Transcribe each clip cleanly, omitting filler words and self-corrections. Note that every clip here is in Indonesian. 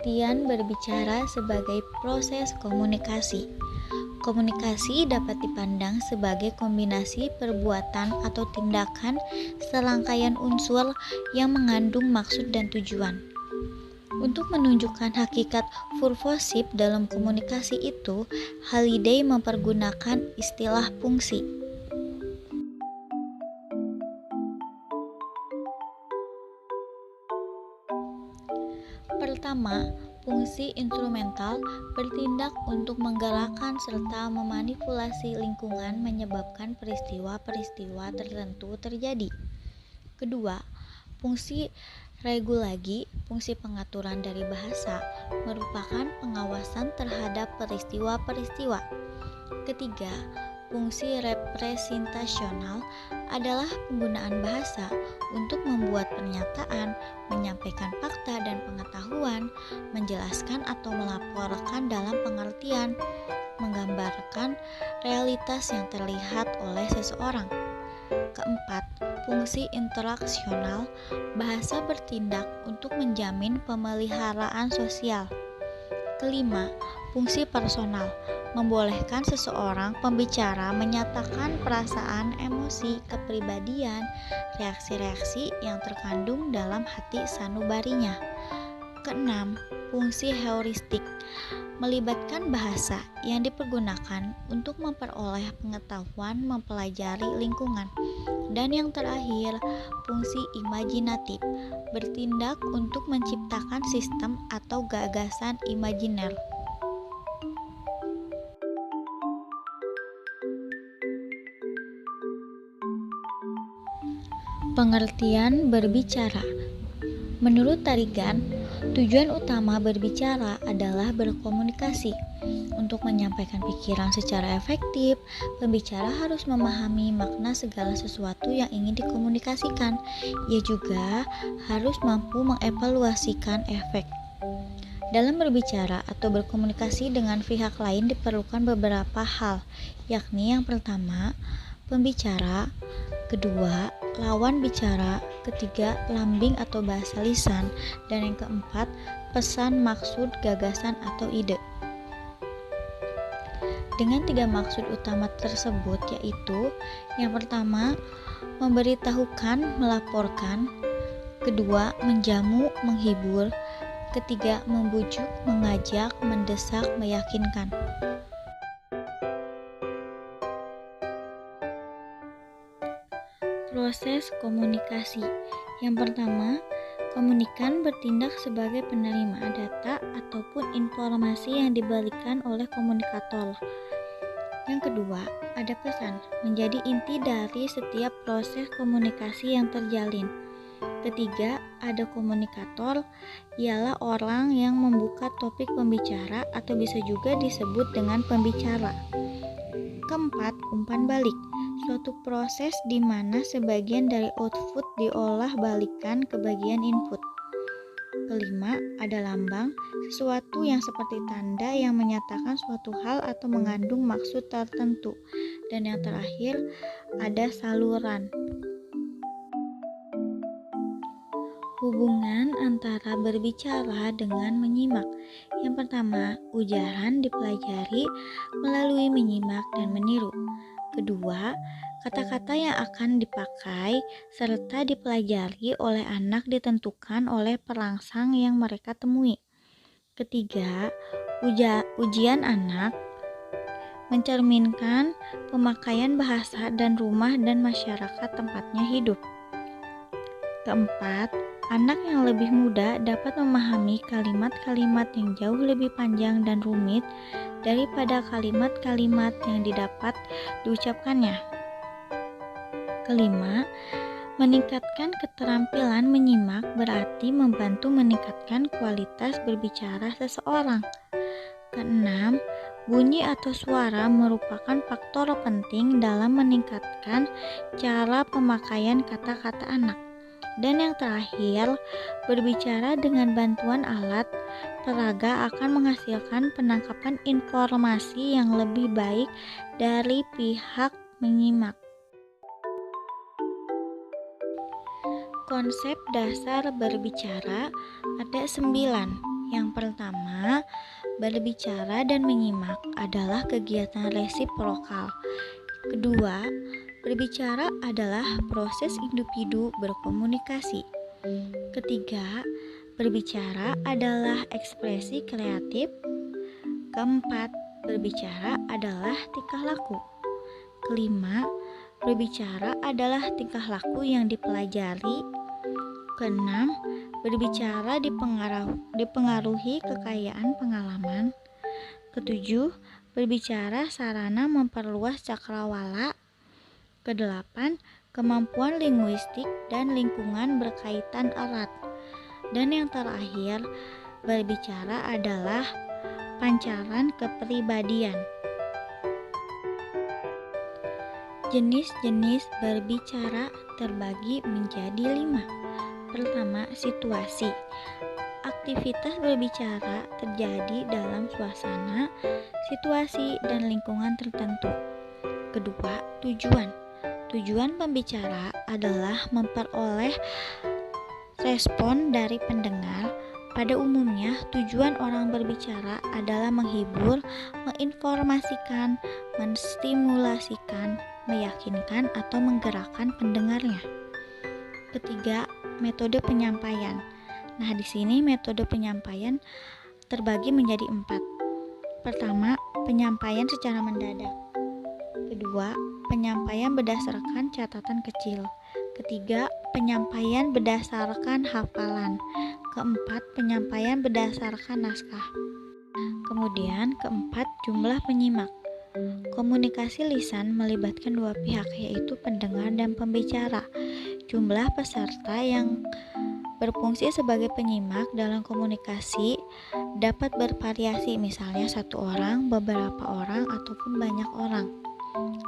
Pengertian berbicara sebagai proses komunikasi. Komunikasi dapat dipandang sebagai kombinasi perbuatan atau tindakan serangkaian unsur yang mengandung maksud dan tujuan. Untuk menunjukkan hakikat purposive dalam komunikasi itu, Halliday mempergunakan istilah fungsi. Pertama, fungsi instrumental bertindak untuk menggerakkan serta memanipulasi lingkungan menyebabkan peristiwa-peristiwa tertentu terjadi. Kedua, fungsi regulagi, fungsi pengaturan dari bahasa, merupakan pengawasan terhadap peristiwa-peristiwa. Ketiga, fungsi representasional adalah penggunaan bahasa untuk membuat pernyataan, menyampaikan fakta dan pengetahuan, menjelaskan atau melaporkan dalam pengertian, menggambarkan realitas yang terlihat oleh seseorang. Keempat, fungsi interaksional, bahasa bertindak untuk menjamin pemeliharaan sosial. Kelima, fungsi personal, membolehkan seseorang pembicara menyatakan perasaan, emosi, kepribadian, reaksi-reaksi yang terkandung dalam hati sanubarinya. Keenam, fungsi heuristik, melibatkan bahasa yang dipergunakan untuk memperoleh pengetahuan mempelajari lingkungan. Dan yang terakhir, fungsi imajinatif, bertindak untuk menciptakan sistem atau gagasan imajiner. Pengertian berbicara. Menurut Tarigan, tujuan utama berbicara adalah berkomunikasi. Untuk menyampaikan pikiran secara efektif, pembicara harus memahami makna segala sesuatu yang ingin dikomunikasikan. Ia juga harus mampu mengevaluasikan efek. Dalam berbicara atau berkomunikasi dengan pihak lain diperlukan beberapa hal, yakni yang pertama, pembicara, kedua, lawan bicara, ketiga, lambing atau bahasa lisan, dan yang keempat, pesan, maksud, gagasan, atau ide. Dengan tiga maksud utama tersebut, yaitu yang pertama, memberitahukan, melaporkan, kedua, menjamu, menghibur, ketiga, membujuk, mengajak, mendesak, meyakinkan. Proses komunikasi. Yang pertama, komunikan bertindak sebagai penerima data ataupun informasi yang diberikan oleh komunikator. Yang kedua, ada pesan, menjadi inti dari setiap proses komunikasi yang terjalin. Ketiga, ada komunikator, ialah orang yang membuka topik pembicara atau bisa juga disebut dengan pembicara. Keempat, umpan balik, suatu proses di mana sebagian dari output diolah balikan ke bagian input. Kelima, ada lambang, sesuatu yang seperti tanda yang menyatakan suatu hal atau mengandung maksud tertentu. Dan yang terakhir, ada saluran. Hubungan antara berbicara dengan menyimak. Yang pertama, ujaran dipelajari melalui menyimak dan meniru. Kedua, kata-kata yang akan dipakai serta dipelajari oleh anak ditentukan oleh perangsang yang mereka temui. Ketiga, ujian anak mencerminkan pemakaian bahasa dan rumah dan masyarakat tempatnya hidup. Keempat, anak yang lebih muda dapat memahami kalimat-kalimat yang jauh lebih panjang dan rumit daripada kalimat-kalimat yang didapat diucapkannya. Kelima, meningkatkan keterampilan menyimak berarti membantu meningkatkan kualitas berbicara seseorang. Keenam, bunyi atau suara merupakan faktor penting dalam meningkatkan cara pemakaian kata-kata anak. Dan yang terakhir, berbicara dengan bantuan alat peraga akan menghasilkan penangkapan informasi yang lebih baik dari pihak menyimak. Konsep dasar berbicara ada 9, Yang pertama, berbicara dan menyimak adalah kegiatan resiprokal. Kedua, berbicara adalah proses individu berkomunikasi. Ketiga, berbicara adalah ekspresi kreatif. Keempat, berbicara adalah tingkah laku. Kelima, berbicara adalah tingkah laku yang dipelajari. Keenam, berbicara dipengaruhi kekayaan pengalaman. Ketujuh, berbicara sarana memperluas cakrawala. Kedelapan, kemampuan linguistik dan lingkungan berkaitan erat. Dan yang terakhir, berbicara adalah pancaran kepribadian. Jenis-jenis berbicara terbagi menjadi 5. Pertama, situasi. Aktivitas berbicara terjadi dalam suasana, situasi, dan lingkungan tertentu. Kedua, tujuan. Tujuan pembicara adalah memperoleh respon dari pendengar. Pada umumnya, tujuan orang berbicara adalah menghibur, menginformasikan, menstimulasikan, meyakinkan, atau menggerakkan pendengarnya. Ketiga, metode penyampaian. Nah, di sini metode penyampaian terbagi menjadi 4. Pertama, penyampaian secara mendadak. Kedua, penyampaian berdasarkan catatan kecil. Ketiga, penyampaian berdasarkan hafalan. Keempat, penyampaian berdasarkan naskah. Kemudian, keempat, jumlah penyimak. Komunikasi lisan melibatkan dua pihak, yaitu pendengar dan pembicara. Jumlah peserta yang berfungsi sebagai penyimak dalam komunikasi dapat bervariasi, misalnya 1 orang, beberapa orang, ataupun banyak orang.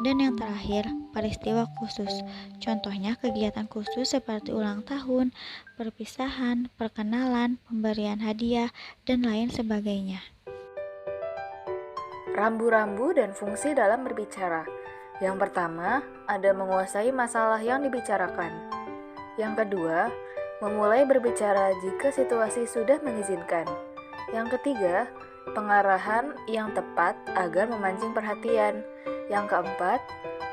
Dan yang terakhir, peristiwa khusus. Contohnya kegiatan khusus seperti ulang tahun, perpisahan, perkenalan, pemberian hadiah, dan lain sebagainya. Rambu-rambu dan fungsi dalam berbicara. Yang pertama, ada menguasai masalah yang dibicarakan. Yang kedua, memulai berbicara jika situasi sudah mengizinkan. Yang ketiga, pengarahan yang tepat agar memancing perhatian. Yang keempat,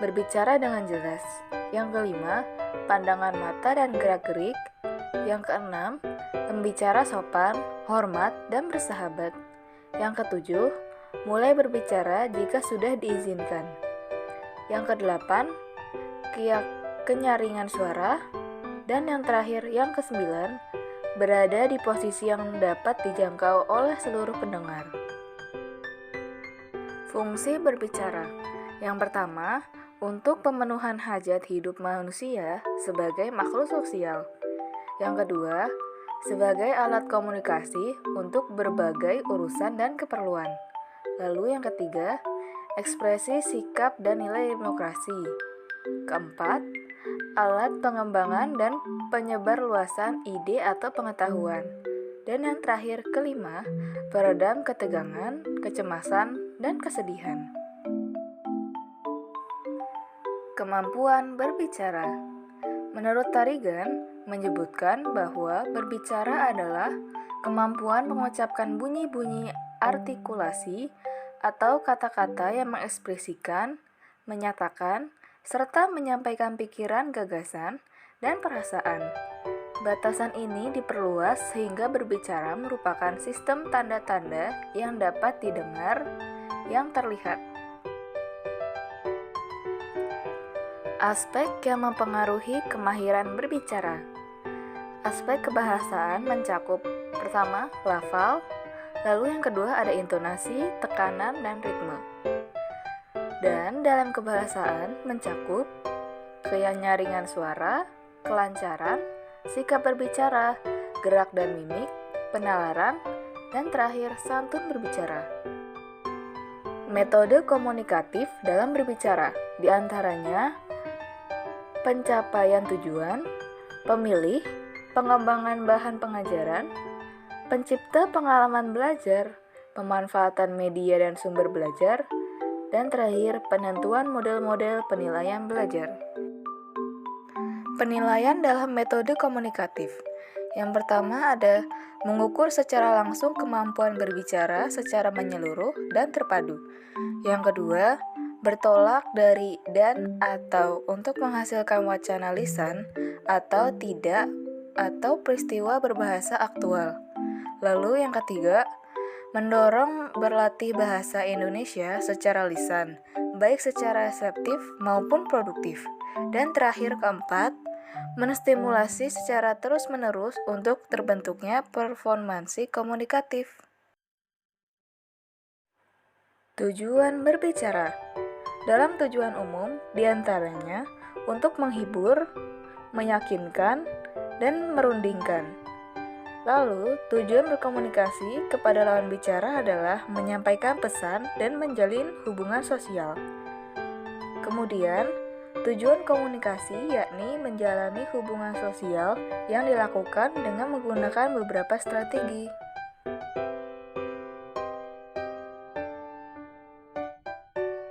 berbicara dengan jelas. Yang kelima, pandangan mata dan gerak-gerik. Yang keenam, pembicara sopan, hormat, dan bersahabat. Yang ketujuh, mulai berbicara jika sudah diizinkan. Yang kedelapan, kenyaringan suara. Dan yang terakhir, yang kesembilan, berada di posisi yang dapat dijangkau oleh seluruh pendengar. Fungsi berbicara. Yang pertama, untuk pemenuhan hajat hidup manusia sebagai makhluk sosial. Yang kedua, sebagai alat komunikasi untuk berbagai urusan dan keperluan. Lalu yang ketiga, ekspresi sikap dan nilai demokrasi. Keempat, alat pengembangan dan penyebarluasan ide atau pengetahuan. Dan yang terakhir, kelima, peredam ketegangan, kecemasan, dan kesedihan. Kemampuan berbicara. Menurut Tarigan, menyebutkan bahwa berbicara adalah kemampuan mengucapkan bunyi-bunyi artikulasi atau kata-kata yang mengekspresikan, menyatakan, serta menyampaikan pikiran, gagasan, dan perasaan. Batasan ini diperluas sehingga berbicara merupakan sistem tanda-tanda yang dapat didengar, yang terlihat. Aspek yang mempengaruhi kemahiran berbicara. Aspek kebahasaan mencakup pertama, lafal, lalu yang kedua ada intonasi, tekanan, dan ritme. Dan dalam kebahasaan mencakup kenyaringan suara, kelancaran, sikap berbicara, gerak dan mimik, penalaran, dan terakhir santun berbicara. Metode komunikatif dalam berbicara, diantaranya pencapaian tujuan, pemilih, pengembangan bahan pengajaran, pencipta pengalaman belajar, pemanfaatan media dan sumber belajar, dan terakhir penentuan model-model penilaian belajar. Penilaian dalam metode komunikatif. Yang pertama ada mengukur secara langsung kemampuan berbicara secara menyeluruh dan terpadu. Yang kedua, bertolak dari dan atau untuk menghasilkan wacana lisan atau tidak atau peristiwa berbahasa aktual. Lalu yang ketiga, mendorong berlatih bahasa Indonesia secara lisan, baik secara reseptif maupun produktif. Dan terakhir keempat, menstimulasi secara terus-menerus untuk terbentuknya performansi komunikatif. Tujuan berbicara. Dalam tujuan umum, diantaranya untuk menghibur, meyakinkan, dan merundingkan. Lalu, tujuan berkomunikasi kepada lawan bicara adalah menyampaikan pesan dan menjalin hubungan sosial. Kemudian, tujuan komunikasi yakni menjalani hubungan sosial yang dilakukan dengan menggunakan beberapa strategi.